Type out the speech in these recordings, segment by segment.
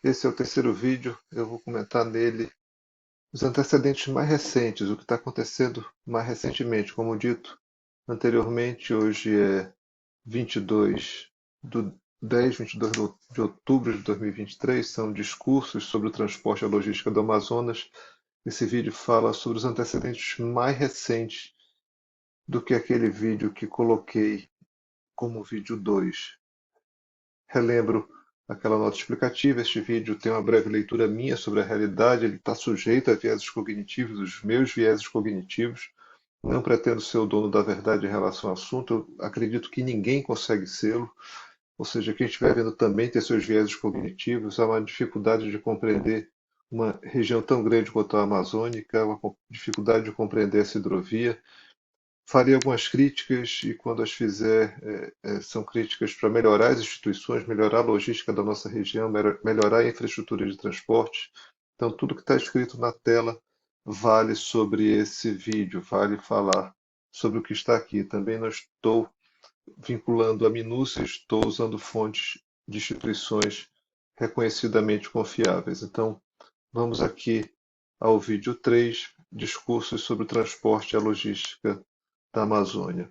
Esse é o terceiro vídeo. Eu vou comentar nele os antecedentes mais recentes, o que está acontecendo mais recentemente. Como dito anteriormente, hoje é 22 do 22 de outubro de 2023. São discursos sobre o transporte e a logística do Amazonas. Esse vídeo fala sobre os antecedentes mais recentes do que aquele vídeo que coloquei como vídeo 2. Relembro aquela nota explicativa. Este vídeo tem uma breve leitura minha sobre a realidade. Ele está sujeito a vieses cognitivos, os meus vieses cognitivos. Não pretendo ser o dono da verdade em relação ao assunto. Eu acredito que ninguém consegue sê-lo. Ou seja, quem estiver vendo também tem seus vieses cognitivos. Há uma dificuldade de compreender uma região tão grande quanto a Amazônica, uma dificuldade de compreender essa hidrovia. Farei algumas críticas e, quando as fizer, são críticas para melhorar as instituições, melhorar a logística da nossa região, melhorar a infraestrutura de transporte. Então, tudo que está escrito na tela vale sobre esse vídeo, vale falar sobre o que está aqui. Também não estou vinculando a minúcias, estou usando fontes de instituições reconhecidamente confiáveis. Então, vamos aqui ao vídeo 3, discursos sobre o transporte e a logística da Amazônia.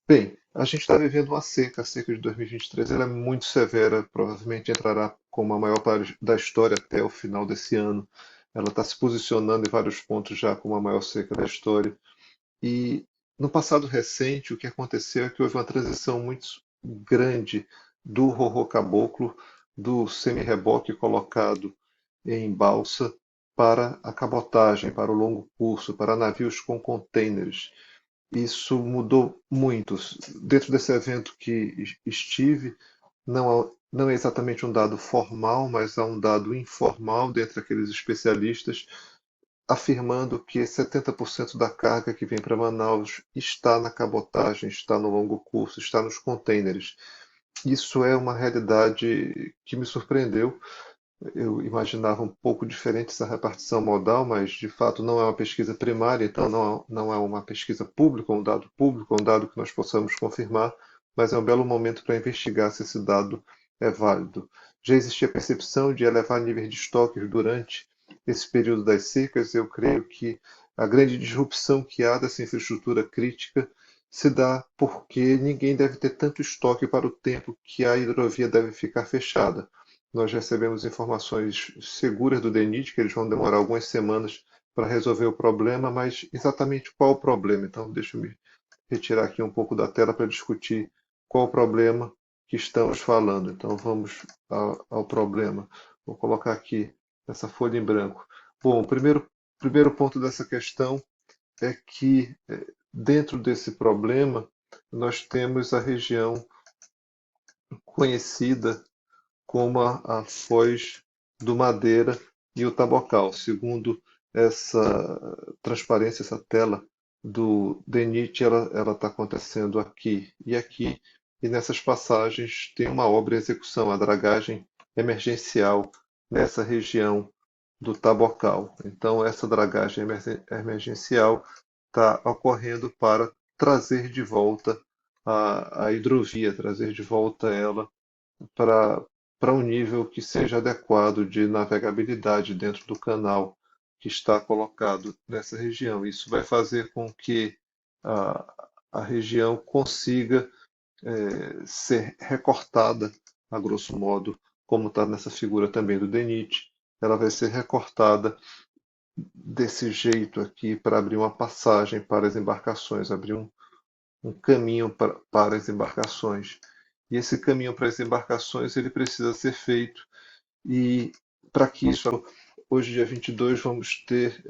Bem, a gente está vivendo uma seca. A seca de 2023 ela é muito severa, provavelmente entrará como a maior parte da história até o final desse ano. Ela está se posicionando em vários pontos já como a maior seca da história. E no passado recente, o que aconteceu é que houve uma transição muito grande do rorô caboclo, do semi-reboque colocado em balsa, para a cabotagem, para o longo curso, para navios com containers. Isso mudou muito. Dentro desse evento que estive, não é exatamente um dado formal, mas há um dado informal dentre aqueles especialistas afirmando que 70% da carga que vem para Manaus está na cabotagem, está no longo curso, está nos containers. Isso é uma realidade que me surpreendeu. Eu imaginava um pouco diferente essa repartição modal, mas de fato não é uma pesquisa primária, então não é uma pesquisa pública, um dado que nós possamos confirmar, mas é um belo momento para investigar se esse dado é válido. Já existia a percepção de elevar níveis de estoques durante esse período das secas. Eu creio que a grande disrupção que há dessa infraestrutura crítica se dá porque ninguém deve ter tanto estoque para o tempo que a hidrovia deve ficar fechada. Nós recebemos informações seguras do DENIT que eles vão demorar algumas semanas para resolver o problema, mas exatamente qual o problema? Então, deixa eu me retirar aqui um pouco da tela para discutir qual o problema que estamos falando. Então, vamos ao problema. Vou colocar aqui essa folha em branco. Bom, o primeiro ponto dessa questão é que, dentro desse problema, nós temos a região conhecida como a foz do Madeira e o Tabocal. Segundo essa transparência, essa tela do DENIT, ela está acontecendo aqui e aqui, e nessas passagens tem uma obra em execução, a dragagem emergencial nessa região do Tabocal. Então, essa dragagem emergencial está ocorrendo para trazer de volta a hidrovia, trazer de volta ela para um nível que seja adequado de navegabilidade dentro do canal que está colocado nessa região. Isso vai fazer com que a região consiga ser recortada, a grosso modo, como está nessa figura também do DENIT. Ela vai ser recortada desse jeito aqui para abrir uma passagem para as embarcações, abrir um caminho para as embarcações. E esse caminho para as embarcações ele precisa ser feito. E para que isso, hoje, dia 22, vamos ter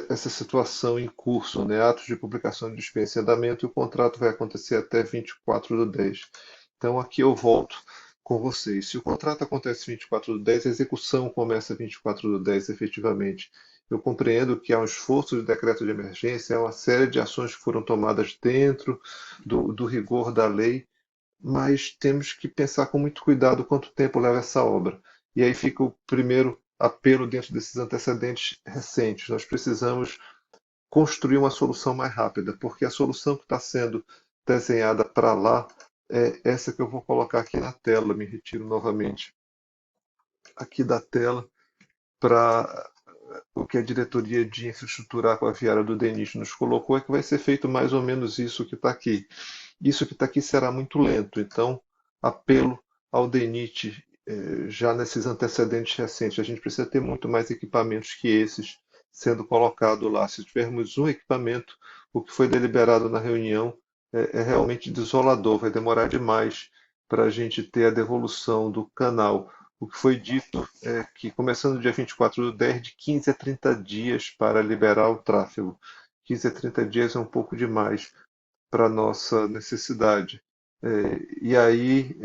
essa situação em curso, né? Atos de publicação de dispensa em andamento, e o contrato vai acontecer até 24/10. Então, aqui eu volto com vocês. Se o contrato acontece 24/10, a execução começa 24/10, efetivamente. Eu compreendo que há um esforço de decreto de emergência, há uma série de ações que foram tomadas dentro do rigor da lei, mas temos que pensar com muito cuidado quanto tempo leva essa obra. E aí fica o primeiro apelo dentro desses antecedentes recentes. Nós precisamos construir uma solução mais rápida, porque a solução que está sendo desenhada para lá é essa que eu vou colocar aqui na tela. Me retiro novamente aqui da tela para o que a diretoria de infraestrutura aquaviária do DENIT nos colocou é que vai ser feito mais ou menos isso que está aqui. Isso que está aqui será muito lento, então apelo ao DENIT já nesses antecedentes recentes. A gente precisa ter muito mais equipamentos que esses sendo colocado lá. Se tivermos um equipamento, o que foi deliberado na reunião é realmente desolador, vai demorar demais para a gente ter a devolução do canal. O que foi dito é que, começando no dia 24/10, de 15 a 30 dias para liberar o tráfego. 15 a 30 dias é um pouco demais para a nossa necessidade. E aí,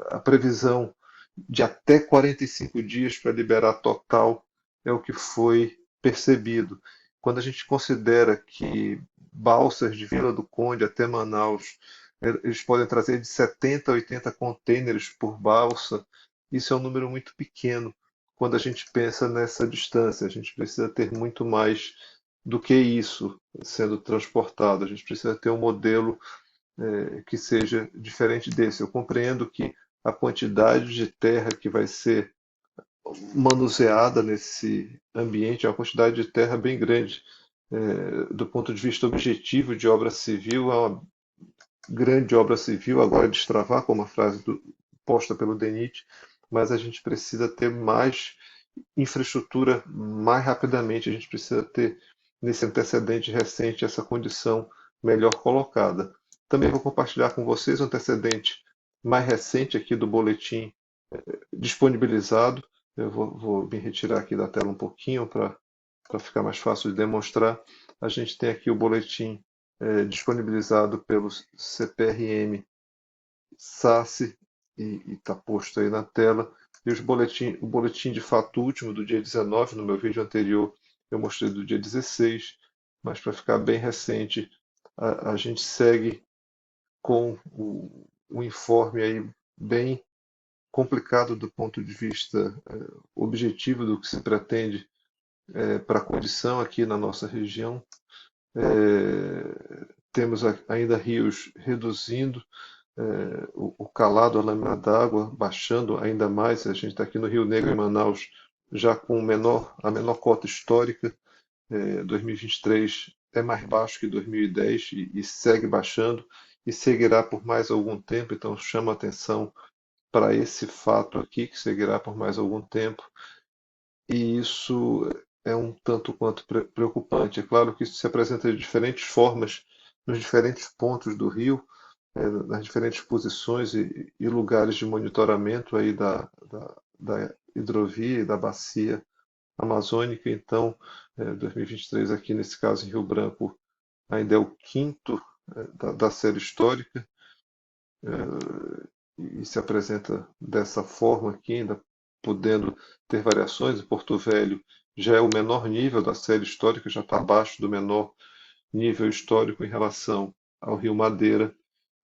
a previsão de até 45 dias para liberar total é o que foi percebido. Quando a gente considera que balsas de Vila do Conde até Manaus, eles podem trazer de 70 a 80 contêineres por balsa, isso é um número muito pequeno quando a gente pensa nessa distância. A gente precisa ter muito mais do que isso sendo transportado. A gente precisa ter um modelo que seja diferente desse. Eu compreendo que a quantidade de terra que vai ser manuseada nesse ambiente é uma quantidade de terra bem grande. Do ponto de vista objetivo de obra civil, é uma grande obra civil, agora destravar, como a frase posta pelo DENIT, mas a gente precisa ter mais infraestrutura mais rapidamente, a gente precisa ter, nesse antecedente recente, essa condição melhor colocada. Também vou compartilhar com vocês o antecedente mais recente aqui do boletim disponibilizado. Eu vou me retirar aqui da tela um pouquinho para ficar mais fácil de demonstrar. A gente tem aqui o boletim disponibilizado pelo CPRM SACE e está posto aí na tela. E o boletim de fato último do dia 19, no meu vídeo anterior eu mostrei do dia 16, mas para ficar bem recente, a gente segue com o informe aí bem complicado do ponto de vista objetivo do que se pretende para a condição aqui na nossa região. Temos ainda rios reduzindo, o calado, a lâmina d'água baixando ainda mais. A gente está aqui no Rio Negro, em Manaus, já com a menor cota histórica. 2023 é mais baixo que 2010 e segue baixando e seguirá por mais algum tempo. Então, chama atenção para esse fato aqui, que seguirá por mais algum tempo. E isso é um tanto quanto preocupante. É claro que isso se apresenta de diferentes formas nos diferentes pontos do rio, nas diferentes posições e lugares de monitoramento aí da hidrovia e da bacia amazônica. Então, 2023 aqui nesse caso em Rio Branco ainda é o quinto da série histórica, e se apresenta dessa forma aqui, ainda podendo ter variações. Em Porto Velho já é o menor nível da série histórica, já está abaixo do menor nível histórico em relação ao Rio Madeira.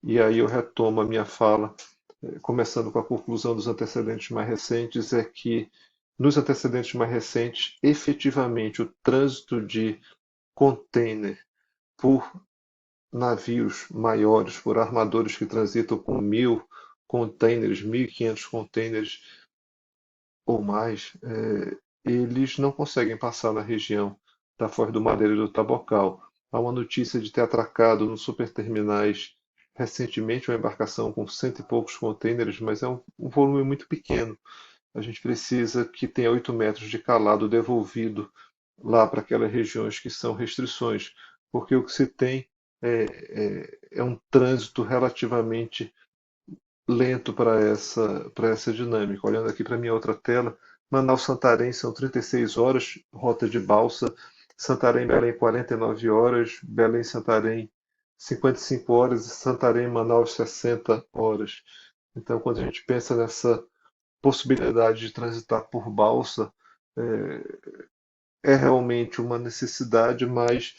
E aí eu retomo a minha fala, começando com a conclusão dos antecedentes mais recentes, é que nos antecedentes mais recentes, efetivamente, o trânsito de container por navios maiores, por armadores que transitam com 1.000 containers, 1.500 containers ou mais, eles não conseguem passar na região da Foz do Madeira e do Tabocal. Há uma notícia de ter atracado nos superterminais recentemente uma embarcação com cento e poucos containers, mas é um volume muito pequeno. A gente precisa que tenha 8 metros de calado devolvido lá para aquelas regiões que são restrições, porque o que se tem é um trânsito relativamente lento para essa dinâmica. Olhando aqui para minha outra tela, Manaus-Santarém são 36 horas, rota de balsa, Santarém-Belém 49 horas, Belém-Santarém 55 horas e Santarém-Manaus 60 horas. Então, quando a gente pensa nessa possibilidade de transitar por balsa, é realmente uma necessidade, mas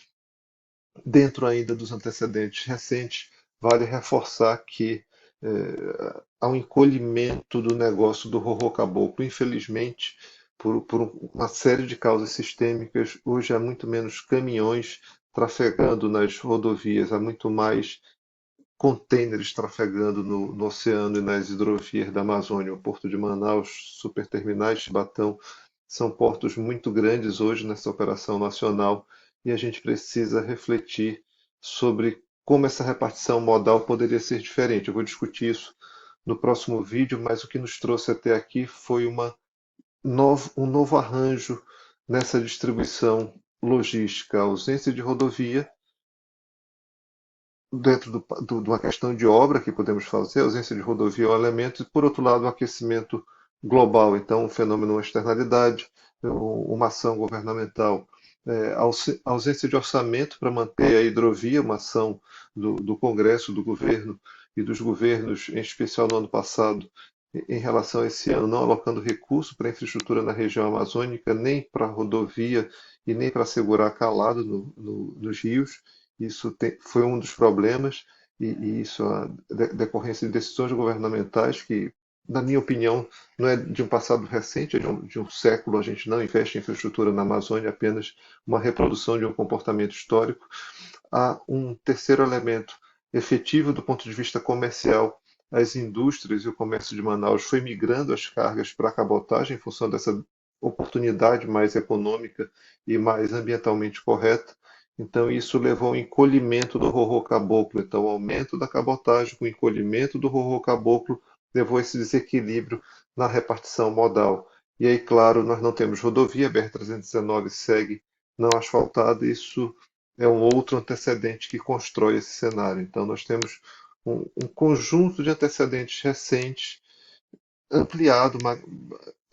dentro ainda dos antecedentes recentes, vale reforçar que há um encolhimento do negócio do Rorô Caboclo. Infelizmente, por uma série de causas sistêmicas, hoje há muito menos caminhões trafegando nas rodovias, há muito mais containers trafegando no oceano e nas hidrovias da Amazônia. O Porto de Manaus, superterminais de Batão, são portos muito grandes hoje nessa operação nacional e a gente precisa refletir sobre como essa repartição modal poderia ser diferente. Eu vou discutir isso no próximo vídeo, mas o que nos trouxe até aqui foi um novo arranjo nessa distribuição logística, a ausência de rodovia dentro de uma questão de obra que podemos fazer, a ausência de rodovia é um elemento, e por outro lado, o aquecimento global, então um fenômeno, uma externalidade, uma ação governamental, a ausência de orçamento para manter a hidrovia, uma ação do Congresso, do governo e dos governos, em especial no ano passado, em relação a esse ano, não alocando recurso para a infraestrutura na região amazônica, nem para rodovia e nem para segurar calado nos rios. Foi um dos problemas, e isso é decorrência de decisões governamentais que, na minha opinião, não é de um passado recente, é de um século. A gente não investe em infraestrutura na Amazônia, apenas uma reprodução de um comportamento histórico. Há um terceiro elemento efetivo do ponto de vista comercial. As indústrias e o comércio de Manaus foi migrando as cargas para a cabotagem em função dessa oportunidade mais econômica e mais ambientalmente correta. Então, isso levou ao encolhimento do rorô caboclo. Então, o aumento da cabotagem com o encolhimento do rorô caboclo levou a esse desequilíbrio na repartição modal. E aí, claro, nós não temos rodovia, a BR-319 segue não asfaltada, isso é um outro antecedente que constrói esse cenário. Então, nós temos um conjunto de antecedentes recentes, ampliado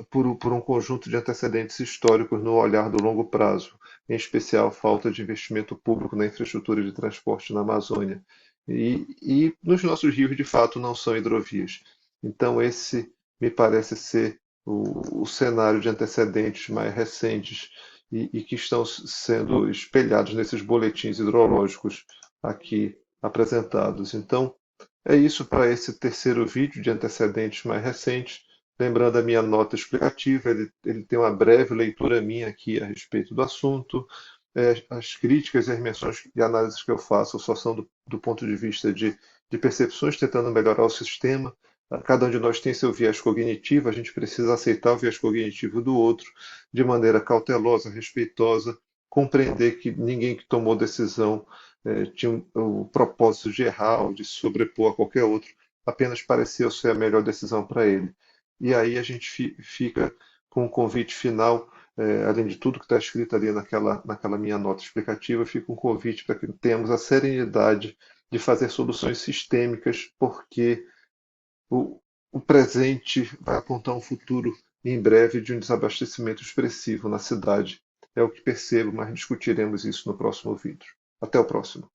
por um conjunto de antecedentes históricos no olhar do longo prazo, em especial falta de investimento público na infraestrutura de transporte na Amazônia. E nos nossos rios, de fato, não são hidrovias. Então, esse me parece ser o cenário de antecedentes mais recentes e que estão sendo espelhados nesses boletins hidrológicos aqui apresentados. Então, é isso para esse terceiro vídeo de antecedentes mais recentes. Lembrando a minha nota explicativa, ele tem uma breve leitura minha aqui a respeito do assunto. As críticas e as menções e análises que eu faço só são do ponto de vista de percepções, tentando melhorar o sistema. Cada um de nós tem seu viés cognitivo, a gente precisa aceitar o viés cognitivo do outro de maneira cautelosa, respeitosa, compreender que ninguém que tomou decisão tinha o propósito de errar ou de se sobrepor a qualquer outro, apenas pareceu ser a melhor decisão para ele. E aí a gente fica com o convite final, além de tudo que está escrito ali naquela minha nota explicativa, fica um convite para que tenhamos a serenidade de fazer soluções sistêmicas, porque o presente vai apontar um futuro em breve de um desabastecimento expressivo na cidade. É o que percebo, mas discutiremos isso no próximo vídeo. Até o próximo.